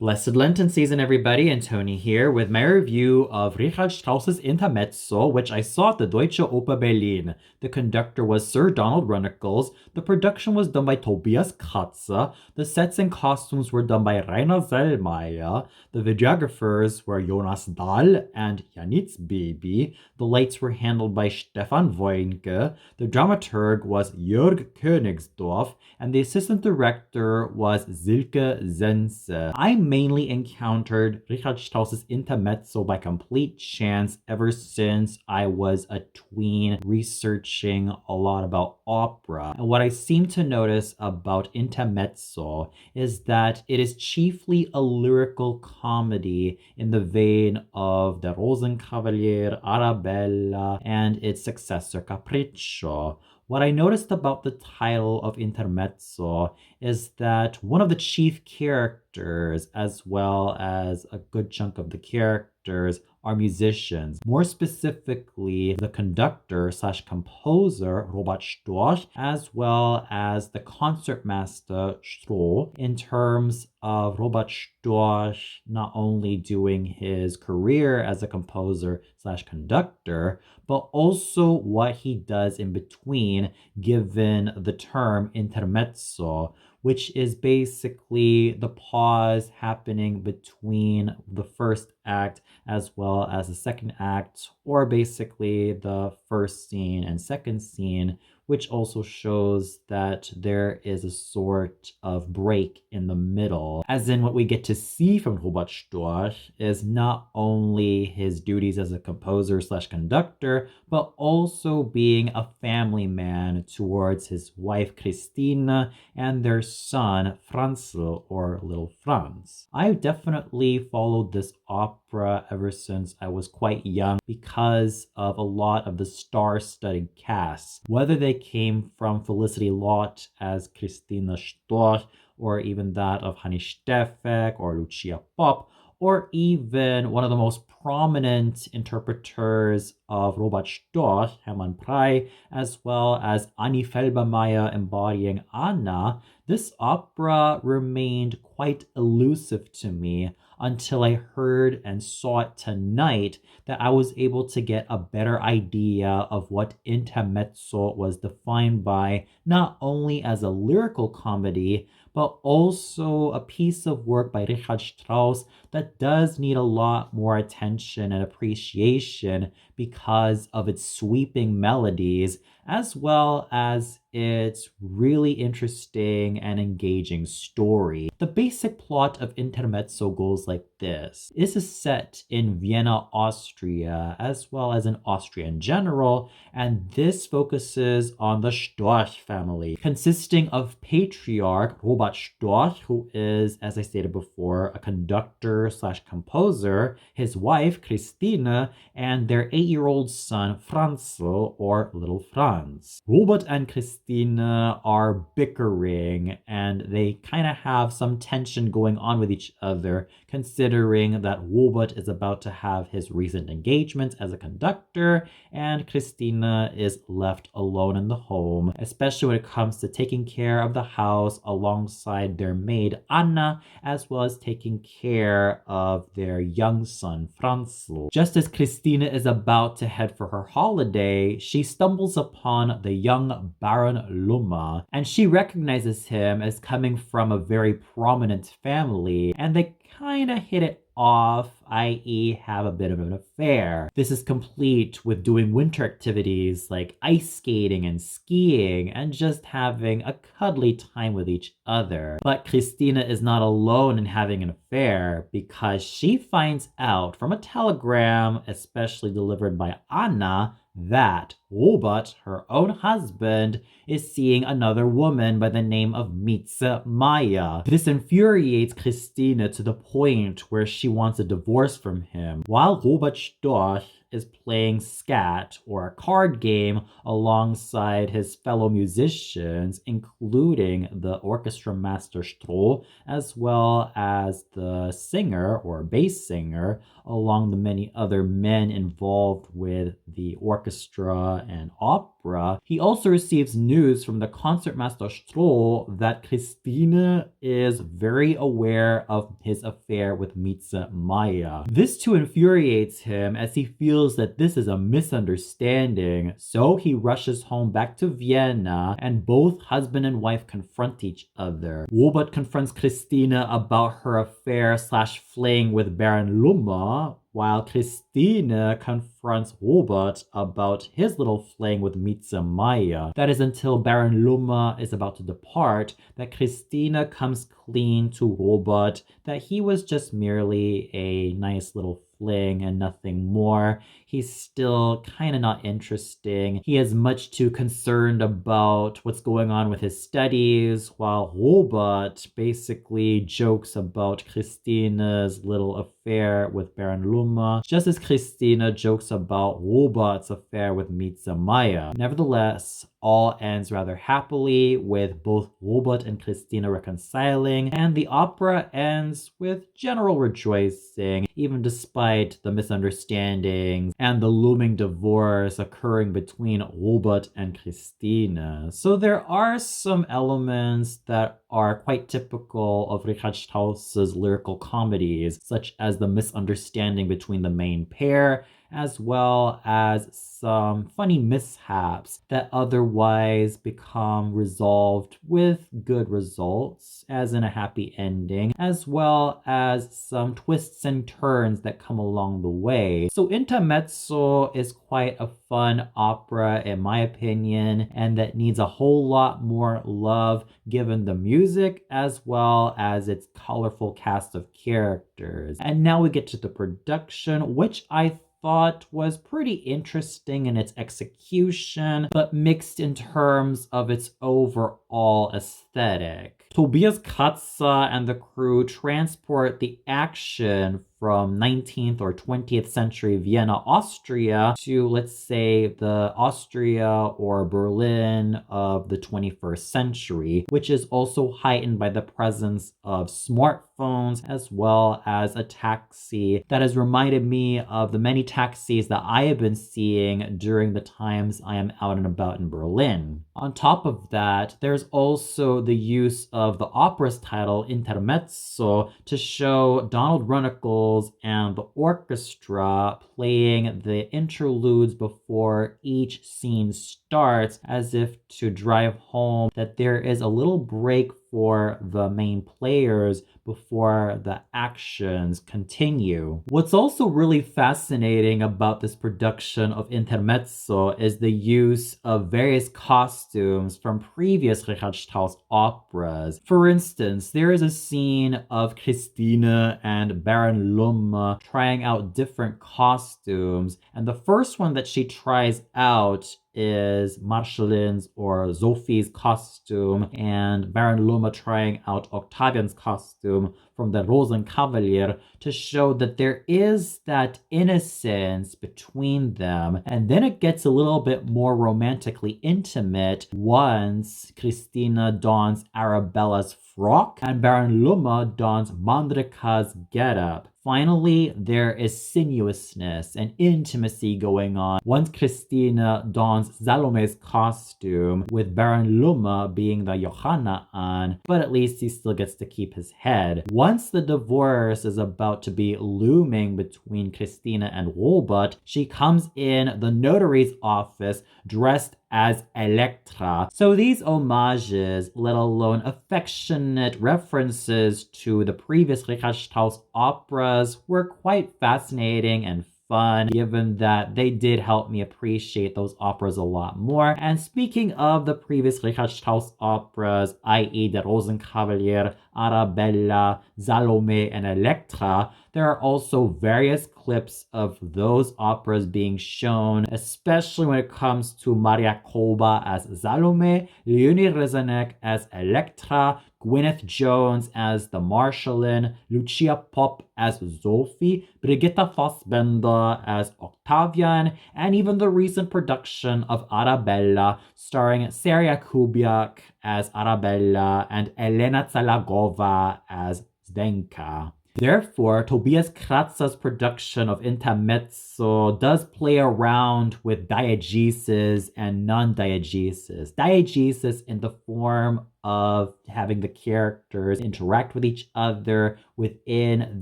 Blessed Lenten season, everybody, and Tony here with my review of Richard Strauss's Intermezzo, which I saw at the Deutsche Oper Berlin. The conductor was Sir Donald Runnicles, the production was done by Tobias Kratzer, the sets and costumes were done by Rainer Zellmeyer, the videographers were Jonas Dahl and Janitz Baby, the lights were handled by Stefan Woinke, the dramaturg was Jörg Königsdorf, and the assistant director was Silke Zense. I mainly encountered Richard Strauss's Intermezzo by complete chance ever since I was a tween researching a lot about opera. And what I seem to notice about Intermezzo is that it is chiefly a lyrical comedy in the vein of the Rosenkavalier, Arabella, and its successor Capriccio. What I noticed about the title of Intermezzo is that one of the chief characters, as well as a good chunk of the characters, are musicians. More specifically, the conductor slash composer, Robert Storch, as well as the concertmaster, Stroh, in terms of Robert Storch not only doing his career as a composer slash conductor, but also what he does in between, given the term intermezzo, which is basically the pause happening between the first act as well as the second act, or basically the first scene and second scene, which also shows that there is a sort of break in the middle. As in, what we get to see from Robert Storch is not only his duties as a composer slash conductor, but also being a family man towards his wife Christina and their son Franzl, or Little Franz. I've definitely followed this opera ever since I was quite young because of a lot of the star-studded cast, whether they came from Felicity Lott as Christina Storch, or even that of Hanni Steffek or Lucia Popp, or even one of the most prominent interpreters of Robert Storch, Hermann Prey, as well as Annie Felbermayr embodying Anna. This opera remained quite elusive to me until I heard and saw it tonight, that I was able to get a better idea of what Intermezzo was defined by, not only as a lyrical comedy, but also a piece of work by Richard Strauss that does need a lot more attention and appreciation because of its sweeping melodies, as well as its really interesting and engaging story. The basic plot of Intermezzo goes like this. This is set in Vienna, Austria, as well as in Austria in general, and this focuses on the Storch family, consisting of patriarch Robert Storch, who is, as I stated before, a conductor slash composer, his wife Christine, and their 8-year-old son Franzl, or Little Franz. Robert and Christine are bickering, and they kind of have some tension going on with each other, considering that Robert is about to have his recent engagement as a conductor, and Christina is left alone in the home, especially when it comes to taking care of the house alongside their maid Anna, as well as taking care of their young son Franzl. Just as Christina is about to head for her holiday, she stumbles upon the young Baron Lumma, and she recognizes him as coming from a very prominent family, and they kind of hit it off, i.e. have a bit of an affair. This is complete with doing winter activities like ice skating and skiing and just having a cuddly time with each other. But Christina is not alone in having an affair, because she finds out from a telegram, especially delivered by Anna, that Robert, her own husband, is seeing another woman by the name of Mieze Maya. This infuriates Christina to the point where she wants a divorce from him, while Robert Storch is playing scat, or a card game, alongside his fellow musicians, including the orchestra master Stroh, as well as the singer or bass singer, along the many other men involved with the orchestra and opera. He also receives news from the concertmaster Stroh that Christine is very aware of his affair with Mieze Maya. This too infuriates him, as he feels that this is a misunderstanding, so he rushes home back to Vienna, and both husband and wife confront each other. Robert confronts Christina about her affair / fling with Baron Lummer, while Christine confronts Robert about his little fling with Mieze Maya. That is until Baron Lummer is about to depart that Christina comes clean to Robert that he was just merely a nice little fling and nothing more. He's still kind of not interesting. He is much too concerned about what's going on with his studies, while Robert basically jokes about Christina's little affair with Baron Lummer, just as Christina jokes about Robert's affair with Mieze Maya. Nevertheless, all ends rather happily, with both Robert and Christina reconciling, and the opera ends with general rejoicing, even despite the misunderstandings and the looming divorce occurring between Robert and Christina. So there are some elements that are quite typical of Richard Strauss's lyrical comedies, such as the misunderstanding between the main pair, as well as some funny mishaps that otherwise become resolved with good results, as in a happy ending, as well as some twists and turns that come along the way. So Intermezzo is quite a fun opera, in my opinion, and that needs a whole lot more love given the music as well as its colorful cast of characters. And now we get to the production, which I thought was pretty interesting in its execution, but mixed in terms of its overall aesthetic. Tobias Kratzer and the crew transport the action from 19th or 20th century Vienna, Austria to, let's say, the Austria or Berlin of the 21st century, which is also heightened by the presence of smartphones as well as a taxi that has reminded me of the many taxis that I have been seeing during the times I am out and about in Berlin. On top of that, there's also the use of the opera's title, Intermezzo, to show Donald Runnicles and the orchestra playing the interludes before each scene starts, as if to drive home that there is a little break for the main players before the actions continue. What's also really fascinating about this production of Intermezzo is the use of various costumes from previous Richard Strauss operas. For instance, there is a scene of Christine and Baron Lummer trying out different costumes, and the first one that she tries out is Marcelin's or Sophie's costume, and Baron Lummer trying out Octavian's costume from the Rosenkavalier to show that there is that innocence between them. And then it gets a little bit more romantically intimate once Christina dons Arabella's frock and Baron Lummer dons Mandrika's getup. Finally, there is sinuousness and intimacy going on once Christina dons Salome's costume, with Baron Lummer being the Johanna on, but at least he still gets to keep his head. Once the divorce is about to be looming between Christina and Robert, she comes in the notary's office dressed as Elektra. So these homages, let alone affectionate references to the previous Richard Strauss operas, were quite fascinating and fun, given that they did help me appreciate those operas a lot more. And speaking of the previous Richard Strauss operas, i.e. the Rosenkavalier, Arabella, Salome, and Elektra, there are also various clips of those operas being shown, especially when it comes to Maria Kolba as Salome, Leonie Rezanek as Elektra, Gwyneth Jones as the Marschallin, Lucia Popp as Sophie, Brigitta Fassbender as Octavian, and even the recent production of Arabella starring Seria Kubiak as Arabella and Elena Zalagova as Zdenka. Therefore, Tobias Kratzer's production of Intermezzo does play around with diegesis and non-diegesis. Diegesis in the form of having the characters interact with each other within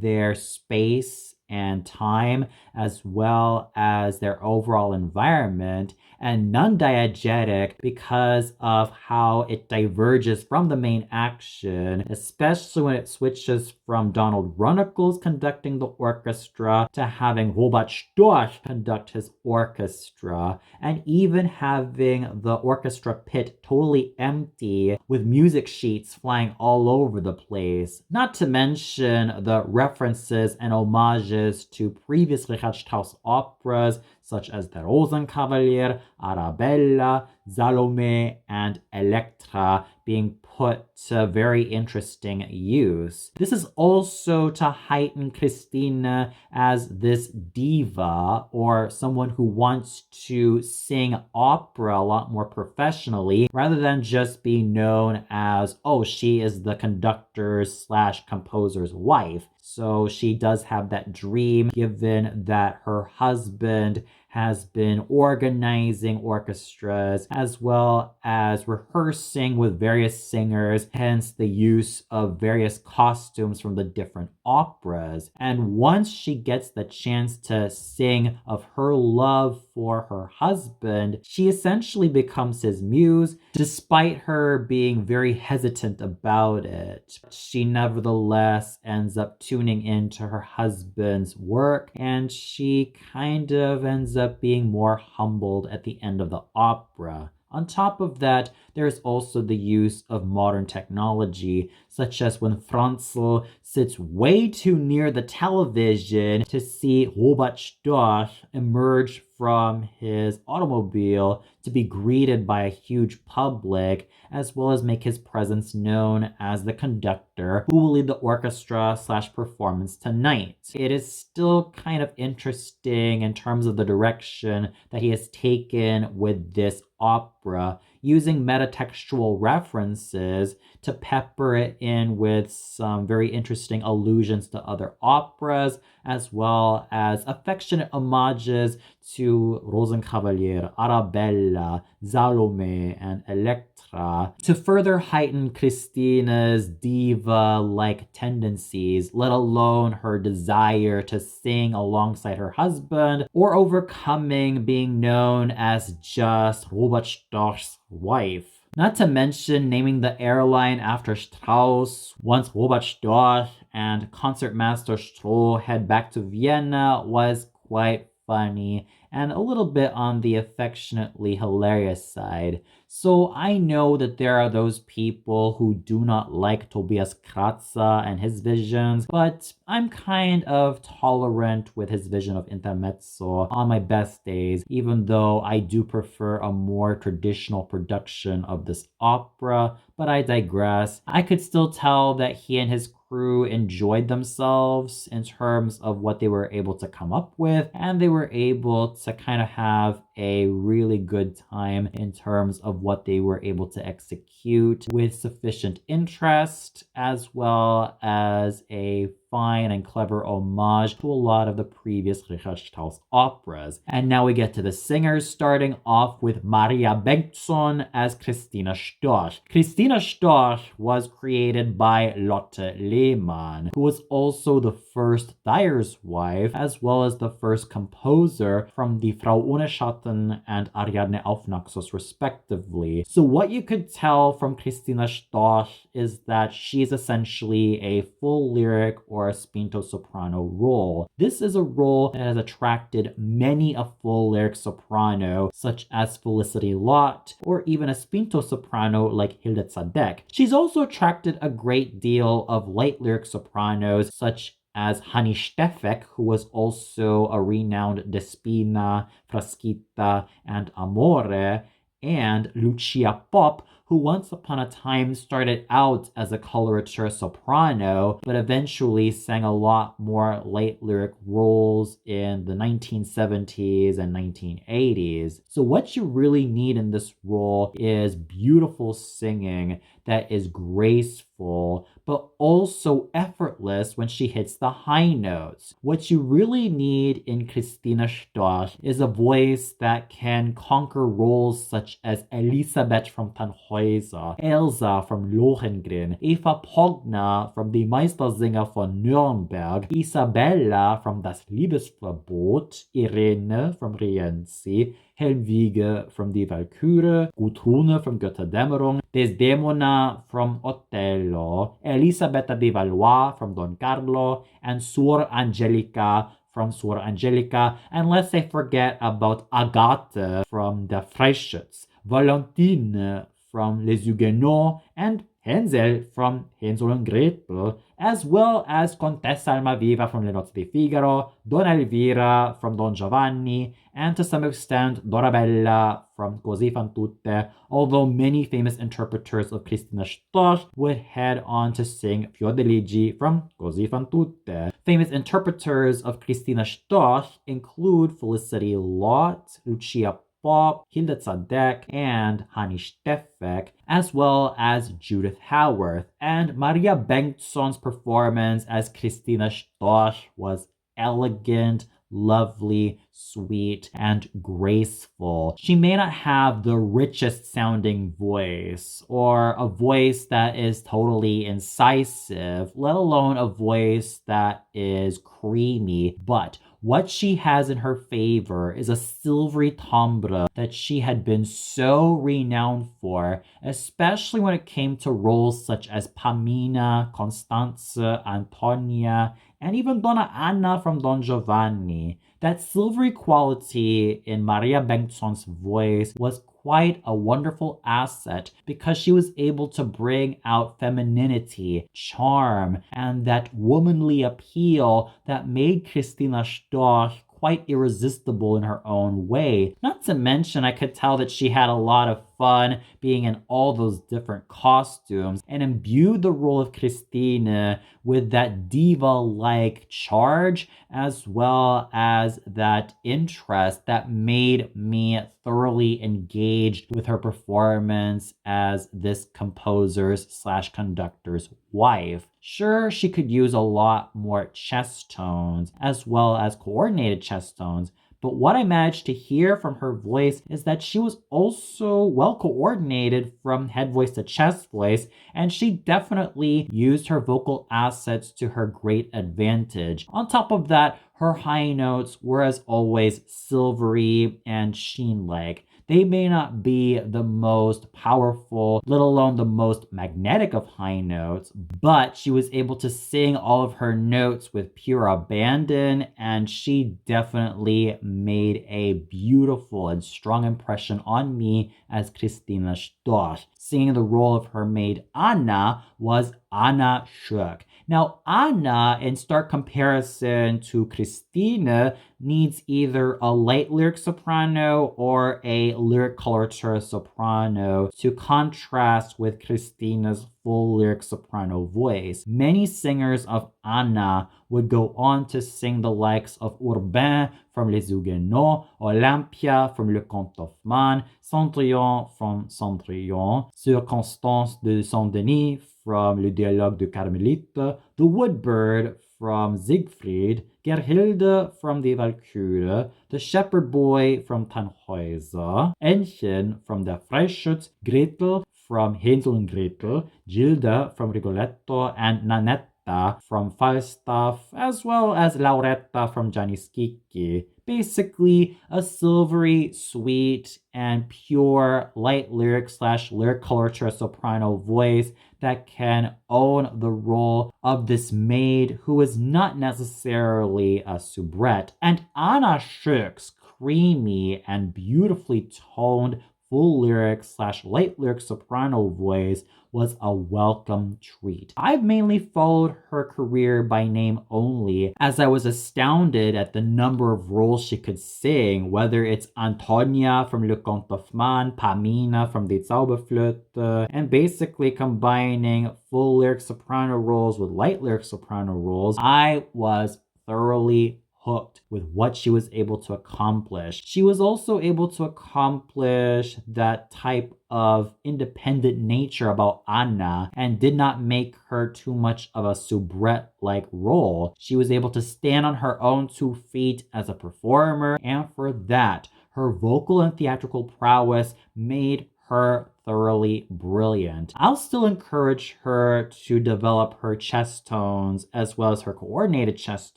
their space and time, as well as their overall environment, and non-diegetic because of how it diverges from the main action, especially when it switches from Donald Runnicles conducting the orchestra to having Robert Storch conduct his orchestra, and even having the orchestra pit totally empty with music sheets flying all over the place. Not to mention the references and homages to previous Richard Strauss operas such as the Rosenkavalier, Arabella, Salome, and Elektra being put to very interesting use. This is also to heighten Christina as this diva, or someone who wants to sing opera a lot more professionally, rather than just being known as, oh, she is the conductor's / composer's wife. So she does have that dream, given that her husband has been organizing orchestras as well as rehearsing with various singers, hence the use of various costumes from the different operas. And once she gets the chance to sing of her love for her husband, she essentially becomes his muse, despite her being very hesitant about it. She nevertheless ends up tuning into her husband's work, and she kind of ends up being more humbled at the end of the opera. On top of that, there's also the use of modern technology, such as when Franzl sits way too near the television to see Robert Storch emerge from his automobile to be greeted by a huge public, as well as make his presence known as the conductor who will lead the orchestra / performance tonight. It is still kind of interesting in terms of the direction that he has taken with this opera, using metatextual references to pepper it in with some very interesting allusions to other operas, as well as affectionate homages to Rosenkavalier, Arabella, Salome, and Elektra to further heighten Christina's diva-like tendencies, let alone her desire to sing alongside her husband or overcoming being known as just Robert Storch's wife. Not to mention naming the airline after Strauss. Once Robert Storch and concertmaster Stroh head back to Vienna was quite funny and a little bit on the affectionately hilarious side. So I know that there are those people who do not like Tobias Kratzer and his visions, but I'm kind of tolerant with his vision of Intermezzo on my best days, even though I do prefer a more traditional production of this opera, but I digress. I could still tell that he and his crew enjoyed themselves in terms of what they were able to come up with, and they were able to kind of have a really good time in terms of what they were able to execute with sufficient interest, as well as a fine and clever homage to a lot of the previous Richard Strauss operas. And now we get to the singers, starting off with Maria Bengtsson as Christina Storch. Christina Storch was created by Lotte Lehmann, who was also the first Dyer's wife, as well as the first composer from the Frau ohne Schatten and Ariadne auf Naxos respectively. So what you could tell from Christina Storch is that she's essentially a full lyric or a spinto soprano role. This is a role that has attracted many a full lyric soprano, such as Felicity Lott, or even a spinto soprano like Hilde Zadek. She's also attracted a great deal of light lyric sopranos, such as Hani Stefek, who was also a renowned Despina, Frasquita, and Amore, and Lucia Pop, who once upon a time started out as a coloratura soprano, but eventually sang a lot more light lyric roles in the 1970s and 1980s. So what you really need in this role is beautiful singing that is graceful, but also effortless when she hits the high notes. What you really need in Christina Storch is a voice that can conquer roles such as Elisabeth from Tannhäuser, Elsa from Lohengrin, Eva Pogner from Die Meistersinger von Nürnberg, Isabella from Das Liebesverbot, Irene from Rienzi, Helvige from Die Walküre, Gudrune from Götterdämmerung, Desdemona from Otello, Elisabetta de Valois from Don Carlo, and Suor Angelica from Suor Angelica, unless I forget about Agathe from the Freischütz, Valentine from Les Huguenots, and Hänsel from Hänsel and Gretel, as well as Contessa Almaviva from Le Nozze di Figaro, Donna Elvira from Don Giovanni, and to some extent Dorabella from Così fan tutte, although many famous interpreters of Christina Storch would head on to sing Fiordiligi from Così fan tutte. Famous interpreters of Christina Storch include Felicity Lott, Lucia Pop, Hilda Tzadek, and Hani Stefek, as well as Judith Howarth. And Maria Bengtsson's performance as Christina Storch was elegant, lovely, sweet, and graceful. She may not have the richest sounding voice or a voice that is totally incisive, let alone a voice that is creamy, but what she has in her favor is a silvery timbre that she had been so renowned for, especially when it came to roles such as Pamina, Constanze, Antonia, and even Donna Anna from Don Giovanni. That silvery quality in Maria Bengtsson's voice was quite a wonderful asset because she was able to bring out femininity, charm, and that womanly appeal that made Christina Storch quite irresistible in her own way. Not to mention, I could tell that she had a lot of fun being in all those different costumes and imbued the role of Christine with that diva-like charge as well as that interest that made me thoroughly engaged with her performance as this composer's / conductor's wife. Sure, she could use a lot more chest tones as well as coordinated chest tones, but what I managed to hear from her voice is that she was also well coordinated from head voice to chest voice, and she definitely used her vocal assets to her great advantage. On top of that, her high notes were as always silvery and sheen-like. They may not be the most powerful, let alone the most magnetic of high notes, but she was able to sing all of her notes with pure abandon, and she definitely made a beautiful and strong impression on me as Christina Storch. Singing the role of her maid Anna was Anna Schöck. Now, Anna, in stark comparison to Christine, needs either a light lyric soprano or a lyric coloratura soprano to contrast with Christina's full lyric soprano voice. Many singers of Anna would go on to sing the likes of Urbain from Les Huguenots, Olympia from Le Comte d'Hoffmann, Cendrillon from Cendrillon, Sir Constance de Saint-Denis from Le Dialogue de Carmelite, the Woodbird from Siegfried, Gerhilde from Die Walküre, the Shepherd Boy from Tannhäuser, Ännchen from Der Freischütz, Gretel from Hänsel and Gretel, Gilda from Rigoletto, and Nanetta from Falstaff, as well as Lauretta from Gianni Schicchi. Basically, a silvery, sweet, and pure light lyric / lyric coloratura soprano voice that can own the role of this maid who is not necessarily a soubrette. And Anna Schöck's creamy and beautifully toned full lyric / light lyric soprano voice was a welcome treat. I've mainly followed her career by name only, as I was astounded at the number of roles she could sing, whether it's Antonia from Le Conte of Man, Pamina from Die Zauberflöte, and basically combining full lyric soprano roles with light lyric soprano roles. I was thoroughly hooked with what she was able to accomplish. She was also able to accomplish that type of independent nature about Anna and did not make her too much of a soubrette-like role. She was able to stand on her own 2 feet as a performer, and for that, her vocal and theatrical prowess made her thoroughly brilliant. I'll still encourage her to develop her chest tones as well as her coordinated chest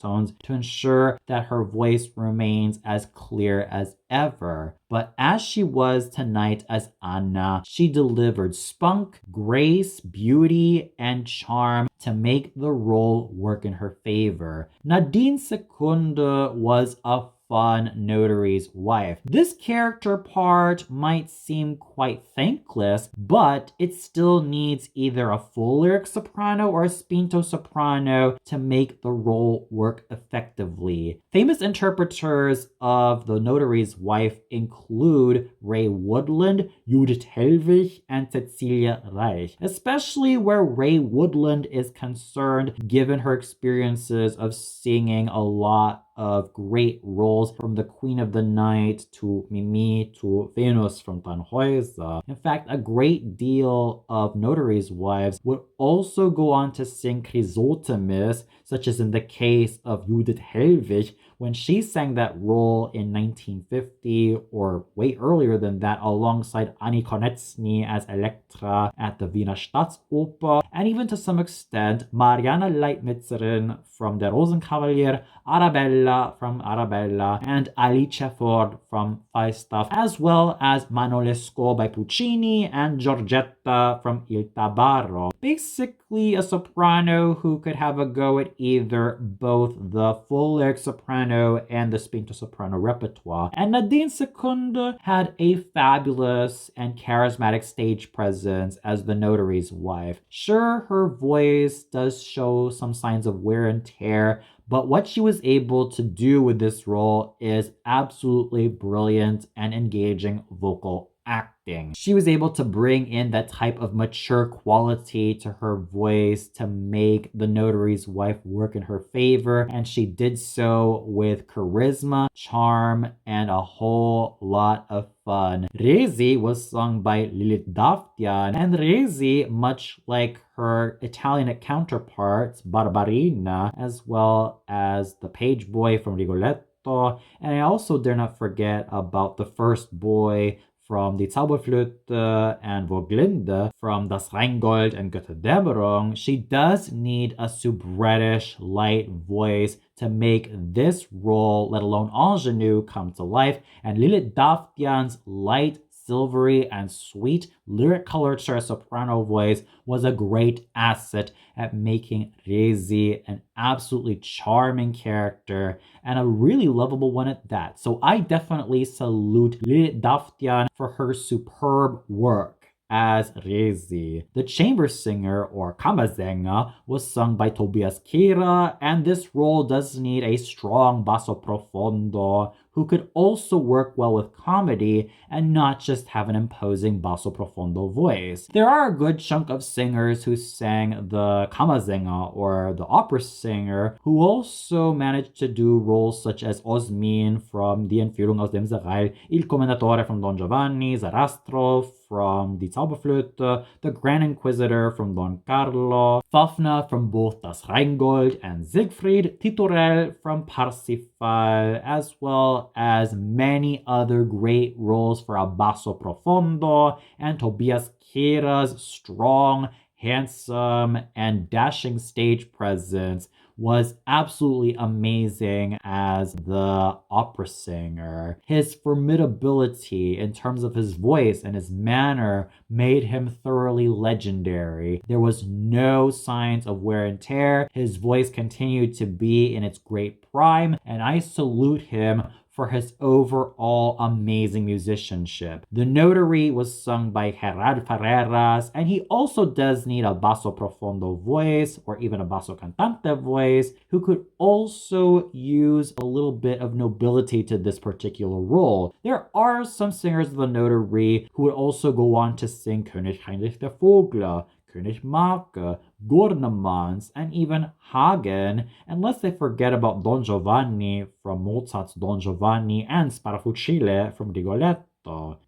tones to ensure that her voice remains as clear as ever. But as she was tonight as Anna, she delivered spunk, grace, beauty, and charm to make the role work in her favor. Nadine Secunde was a fun notary's wife. This character part might seem quite thankless, but it still needs either a full lyric soprano or a spinto soprano to make the role work effectively. Famous interpreters of the notary's wife include Ray Woodland, Judith Hellwig, and Cecilia Reich, especially where Ray Woodland is concerned, given her experiences of singing a lot of great roles from the Queen of the Night to Mimi to Venus from Tannhäuser. In fact, a great deal of notaries' wives would also go on to sing Chrysothemis, such as in the case of Judith Hellwig, when she sang that role in 1950 or way earlier than that alongside Annie Konecny as Elektra at the Wiener Staatsoper, and even to some extent Mariana Leitmitzerin from Der Rosenkavalier, Arabella from Arabella, and Alicia Ford from Falstaff, as well as Manolesco by Puccini and Giorgetta from Il Tabarro. Basically a soprano who could have a go at either both the full lyric soprano and the spinto soprano repertoire. And Nadine Secunde had a fabulous and charismatic stage presence as the notary's wife. Sure, her voice does show some signs of wear and tear, but what she was able to do with this role is absolutely brilliant and engaging vocal acting. She was able to bring in that type of mature quality to her voice to make the notary's wife work in her favor, and she did so with charisma, charm, and a whole lot of fun. Resi was sung by Lilith Daftian, and Resi, much like her Italian counterparts, Barbarina, as well as the page boy from Rigoletto, and I also dare not forget about the first boy from Die Zauberflöte and Voglinde from Das Rheingold and Götterdämmerung. She does need a soubrettish light voice to make this role, let alone ingenue, come to life, and Lilith Daftian's light, silvery, and sweet lyric colored soprano voice was a great asset at making Resi an absolutely charming character and a really lovable one at that. So I definitely salute Lilith Daftian for her superb work as Resi. The chamber singer, or Kammersänger, was sung by Tobias Kratzer, and this role does need a strong basso profondo who could also work well with comedy and not just have an imposing basso profondo voice. There are a good chunk of singers who sang the Kammersänger, or the opera singer, who also managed to do roles such as Osmin from Die Entführung aus dem Serail, Il Commendatore from Don Giovanni, Sarastro from Die Zauberflöte, the Grand Inquisitor from Don Carlo, Fafner from both Das Rheingold and Siegfried, Titurel from Parsifal, as well as many other great roles for a basso profondo, and Tobias Kratzer's strong, handsome, and dashing stage presence was absolutely amazing as the opera singer. His formidability in terms of his voice and his manner made him thoroughly legendary. There was no signs of wear and tear. His voice continued to be in its great prime, and I salute him for his overall amazing musicianship. The Notary was sung by Gerard Ferreras, and he also does need a basso profondo voice or even a basso cantante voice, who could also use a little bit of nobility to this particular role. There are some singers of the Notary who would also go on to sing König Heinrich der Vogler, König Marke, Gurnemanns, and even Hagen, unless they forget about Don Giovanni from Mozart's Don Giovanni and Sparafuscile from Rigoletto.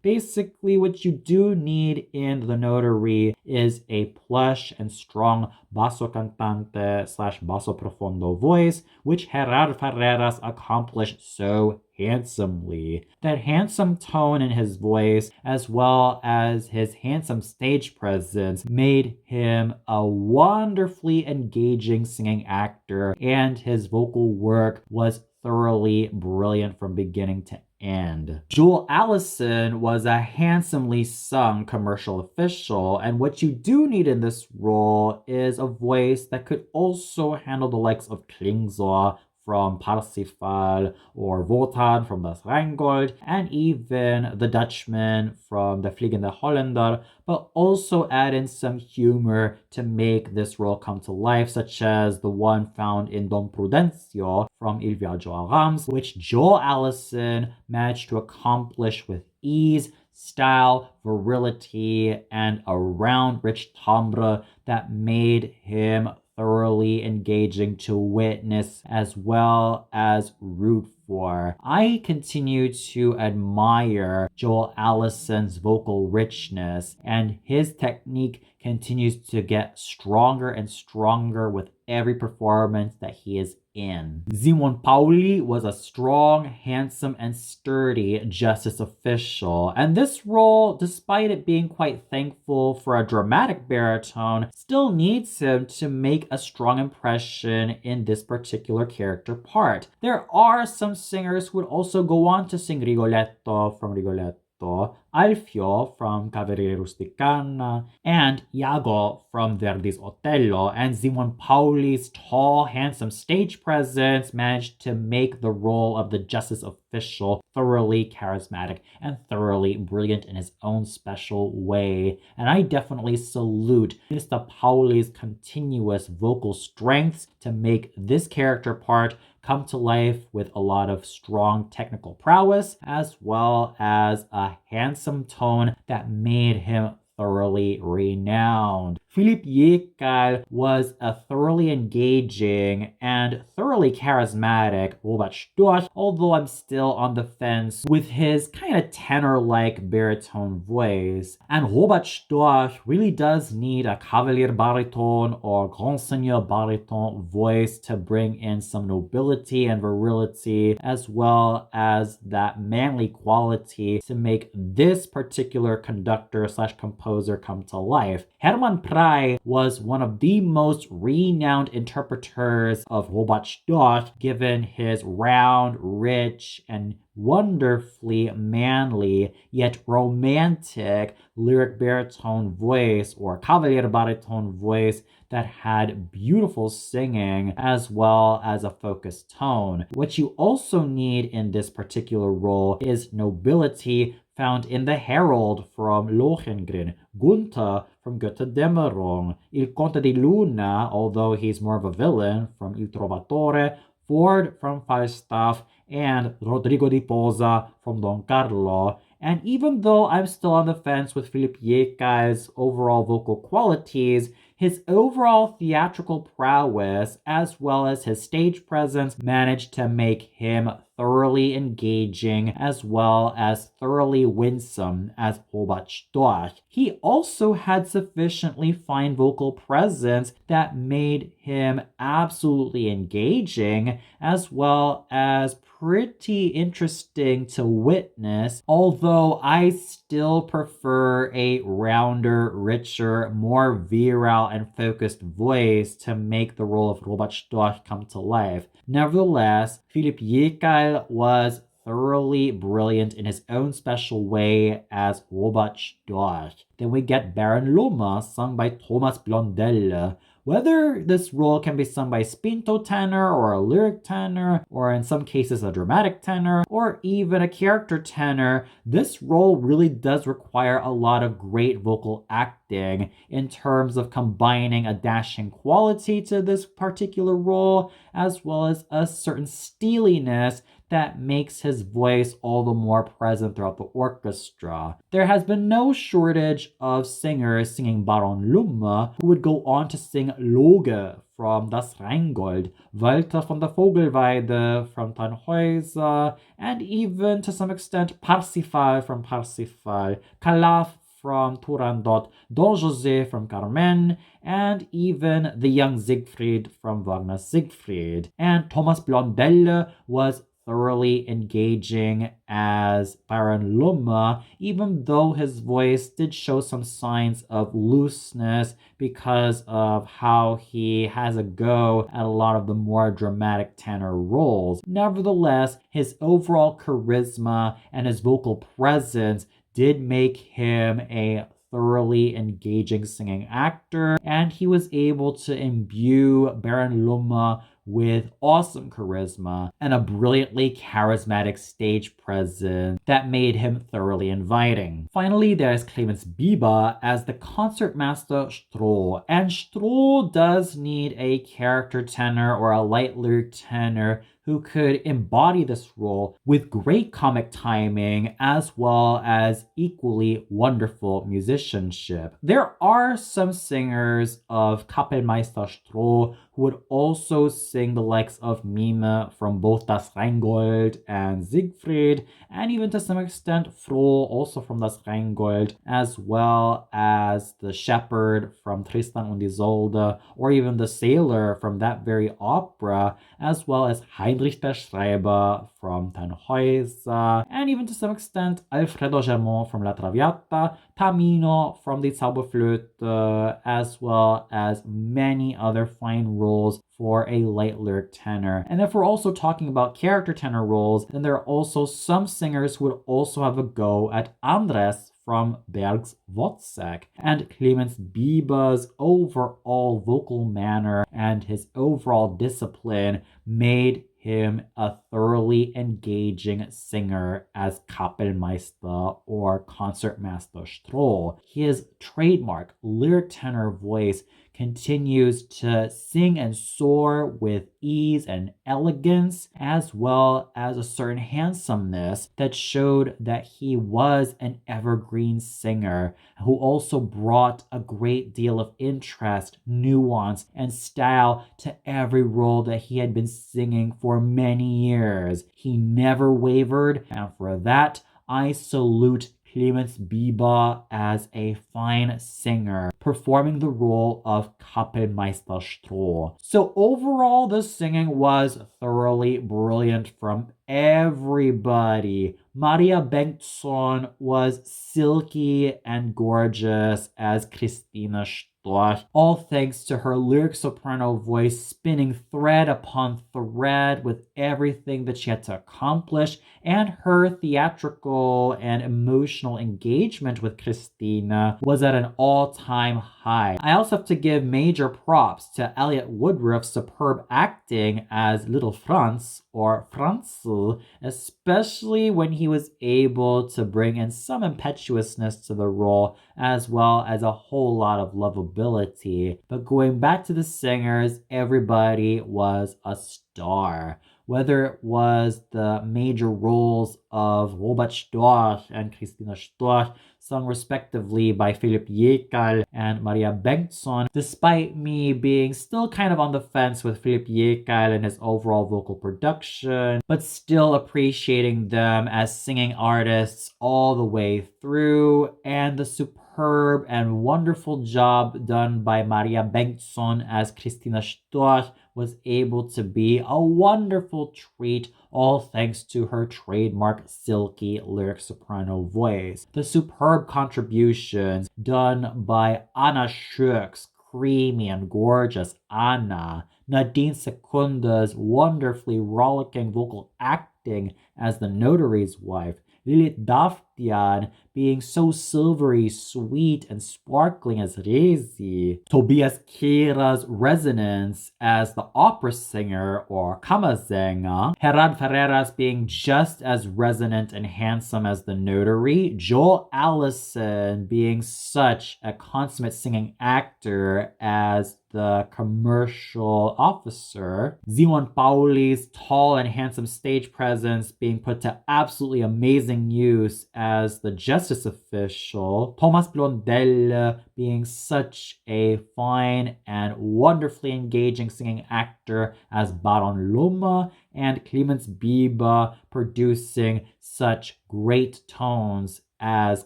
Basically, what you do need in the Notary is a plush and strong basso cantante slash basso profondo voice, which Gerard Ferreras accomplished so handsomely. That handsome tone in his voice, as well as his handsome stage presence, made him a wonderfully engaging singing actor, and his vocal work was thoroughly brilliant from beginning to end. Joel Allison was a handsomely sung commercial official, and what you do need in this role is a voice that could also handle the likes of Klingsor from Parsifal, or Wotan from Das Rheingold, and even the Dutchman from The Fliegende Holländer, but also add in some humor to make this role come to life, such as the one found in Don Prudencio from Il Viaggio a Rams, which Joel Allison managed to accomplish with ease, style, virility, and a round, rich timbre that made him thoroughly engaging to witness as well as root for. I continue to admire Joel Allison's vocal richness, and his technique continues to get stronger and stronger with every performance that he is in. Simon Pauli was a strong, handsome, and sturdy justice official, and this role, despite it being quite thankful for a dramatic baritone, still needs him to make a strong impression in this particular character part. There are some singers who would also go on to sing Rigoletto from Rigoletto, Alfio from Cavalleria Rusticana, and Iago from Verdi's Otello, and Simon Pauli's tall, handsome stage presence managed to make the role of the justice official thoroughly charismatic and thoroughly brilliant in his own special way. And I definitely salute Mr. Pauli's continuous vocal strengths to make this character part come to life with a lot of strong technical prowess, as well as a handsome tone that made him thoroughly renowned. Philippe Yekal was a thoroughly engaging and thoroughly charismatic Robert Storch, although I'm still on the fence with his kind of tenor-like baritone voice. And Robert Storch really does need a cavalier baritone or grand seigneur baritone voice to bring in some nobility and virility, as well as that manly quality to make this particular conductor slash composer come to life. Hermann Prey was one of the most renowned interpreters of Robert Storch, given his round, rich, and wonderfully manly yet romantic lyric baritone voice or cavalier baritone voice that had beautiful singing as well as a focused tone. What you also need in this particular role is nobility found in the Herald from Lohengrin, Gunther from Götterdämmerung, Il Conte di Luna, although he's more of a villain, from Il Trovatore, Ford from Falstaff, and Rodrigo di Posa from Don Carlo. And even though I'm still on the fence with Philippe Yekal's overall vocal qualities, his overall theatrical prowess, as well as his stage presence, managed to make him thoroughly engaging as well as thoroughly winsome as Robert Storch. He also had sufficiently fine vocal presence that made him absolutely engaging as well as pretty interesting to witness, although I still prefer a rounder, richer, more virile and focused voice to make the role of Robert Storch come to life. Nevertheless, Philippe Yekal was thoroughly brilliant in his own special way as Robert Storch. Then we get Baron Loma, sung by Thomas Blondel, Whether this role can be sung by a spinto tenor or a lyric tenor, or in some cases a dramatic tenor, or even a character tenor, this role really does require a lot of great vocal acting in terms of combining a dashing quality to this particular role, as well as a certain steeliness that makes his voice all the more present throughout the orchestra. There has been no shortage of singers singing Baron Lumme who would go on to sing Loge from Das Rheingold, Walter von der Vogelweide from Tannhäuser, and even to some extent Parsifal from Parsifal, Calaf from Turandot, Don José from Carmen, and even the young Siegfried from Wagner's Siegfried. And Thomas Blondelle was thoroughly engaging as Baron Lumme, even though his voice did show some signs of looseness because of how he has a go at a lot of the more dramatic tenor roles. Nevertheless, his overall charisma and his vocal presence did make him a thoroughly engaging singing actor, and he was able to imbue Baron Lumme with awesome charisma and a brilliantly charismatic stage presence that made him thoroughly inviting. Finally, there's Clemens Bieber as the concertmaster Stroh, and Stroh does need a character tenor or a light lyric tenor who could embody this role with great comic timing as well as equally wonderful musicianship. There are some singers of Kapellmeister Stroh who would also sing the likes of Mime from both Das Rheingold and Siegfried, and even to some extent Froh, also from Das Rheingold, as well as the shepherd from Tristan und Isolde, or even the sailor from that very opera, as well as Heinrich der Schreiber from Tannhäuser, and even to some extent Alfredo Germont from La Traviata, Tamino from Die Zauberflöte, as well as many other fine roles for a light lyric tenor. And if we're also talking about character tenor roles, then there are also some singers who would also have a go at Andres from Berg's Wozzeck. And Clemens Bieber's overall vocal manner and his overall discipline made him a thoroughly engaging singer as Kapellmeister or Concertmaster Stroh. His trademark lyric tenor voice continues to sing and soar with ease and elegance, as well as a certain handsomeness that showed that he was an evergreen singer who also brought a great deal of interest, nuance, and style to every role that he had been singing for many years. He never wavered, and for that, I salute Clemens Bieber as a fine singer, performing the role of Kapellmeister Stroh. So overall, the singing was thoroughly brilliant from everybody. Maria Bengtsson was silky and gorgeous as Christina Storch, all thanks to her lyric soprano voice spinning thread upon thread with everything that she had to accomplish, and her theatrical and emotional engagement with Christina was at an all-time high. I also have to give major props to Elliot Woodruff's superb acting as Little Franz, or Franzl, especially when he was able to bring in some impetuousness to the role, as well as a whole lot of lovability. But going back to the singers, everybody was a star. Whether it was the major roles of Robert Storch and Christina Storch, sung respectively by Philipp Jekal and Maria Bengtsson, despite me being still kind of on the fence with Philipp Jekal and his overall vocal production, but still appreciating them as singing artists all the way through, and the superb and wonderful job done by Maria Bengtsson as Christina Storch was able to be a wonderful treat, all thanks to her trademark silky lyric soprano voice. The superb contributions done by Anna Schürk's creamy and gorgeous Anna, Nadine Secunda's wonderfully rollicking vocal acting as the notary's wife, Lilith Daftian being so silvery, sweet, and sparkling as Resi. Tobias Kratzer's resonance as the opera singer or Kammersänger. Gerard Ferreras being just as resonant and handsome as the notary. Joel Allison being such a consummate singing actor as the commercial officer. Simon Pauli's tall and handsome stage presence being put to absolutely amazing use as the justice official. Thomas Blondel being such a fine and wonderfully engaging singing actor as Baron Loma, and Clemens Bieber producing such great tones as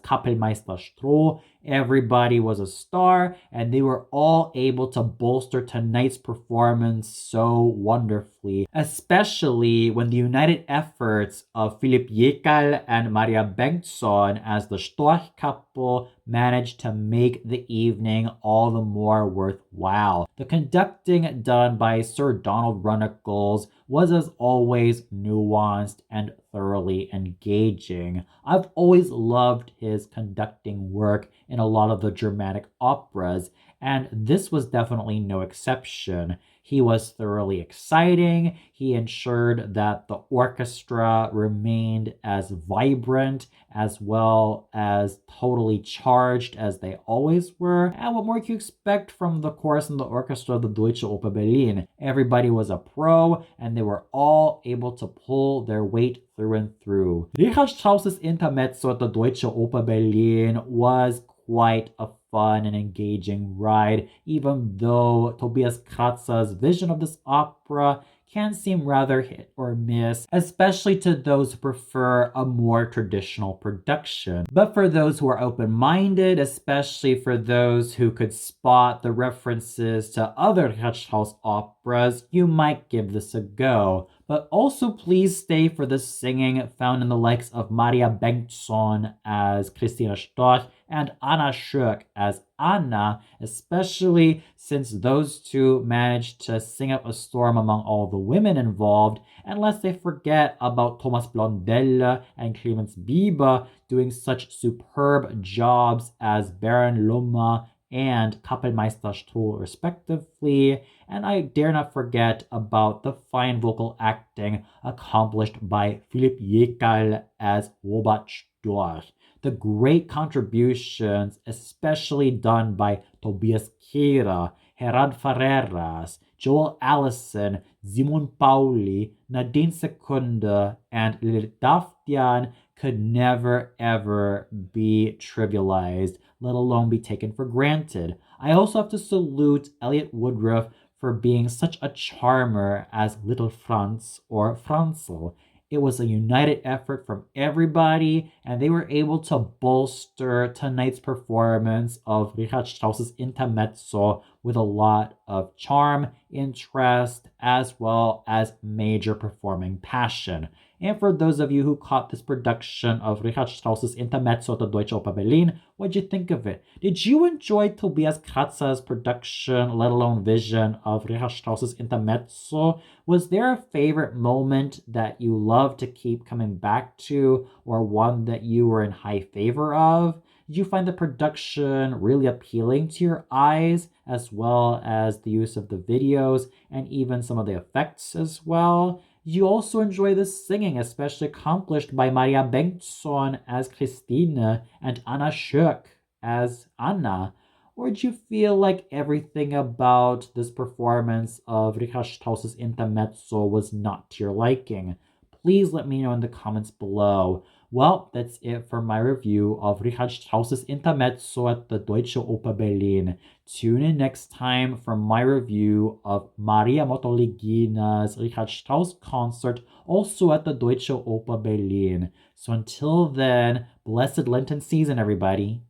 Kapellmeister Stroh. Everybody was a star, and they were all able to bolster tonight's performance so wonderfully, especially when the united efforts of Philipp Jekyll and Maria Bengtsson as the Storch couple managed to make the evening all the more worthwhile. The conducting done by Sir Donald Runnicles was as always nuanced and thoroughly engaging. I've always loved his conducting work in a lot of the dramatic operas, and this was definitely no exception. He was thoroughly exciting. He ensured that the orchestra remained as vibrant as well as totally charged as they always were. And what more can you expect from the chorus and the orchestra of the Deutsche Oper Berlin? Everybody was a pro, and they were all able to pull their weight through and through. Richard Strauss's Intermezzo at the Deutsche Oper Berlin was quite a fun and engaging ride, even though Tobias Kratzer's vision of this opera can seem rather hit or miss, especially to those who prefer a more traditional production. But for those who are open-minded, especially for those who could spot the references to other Richard Strauss operas, you might give this a go. But also please stay for the singing found in the likes of Maria Bengtsson as Christina Storch and Anna Schurk as Anna, especially since those two managed to sing up a storm among all the women involved, unless they forget about Thomas Blondel and Clemens Bieber doing such superb jobs as Baron Loma and Kapellmeister Stroh respectively, and I dare not forget about the fine vocal acting accomplished by Philipp Jekyll as Robert Storch. The great contributions, especially done by Tobias Kratzer, Gerard Ferreras, Joel Allison, Simon Pauli, Nadine Secunda, and Lilith Daftian could never ever be trivialized, let alone be taken for granted. I also have to salute Elliot Woodruff for being such a charmer as Little Franz or Franzl. It was a united effort from everybody, and they were able to bolster tonight's performance of Richard Strauss's Intermezzo with a lot of charm, interest, as well as major performing passion. And for those of you who caught this production of Richard Strauss's Intermezzo at the Deutsche Oper Berlin, what'd you think of it? Did you enjoy Tobias Kratzer's production, let alone vision of Richard Strauss's Intermezzo? Was there a favorite moment that you love to keep coming back to, or one that you were in high favor of? Did you find the production really appealing to your eyes, as well as the use of the videos and even some of the effects as well? You also enjoy the singing, especially accomplished by Maria Bengtsson as Christine and Anna Schurk as Anna? Or did you feel like everything about this performance of Richard Strauss's Intermezzo was not to your liking? Please let me know in the comments below. Well, that's it for my review of Richard Strauss's Intermezzo at the Deutsche Oper Berlin. Tune in next time for my review of Maria Mottoligina's Richard Strauss concert, also at the Deutsche Oper Berlin. So until then, blessed Lenten season, everybody.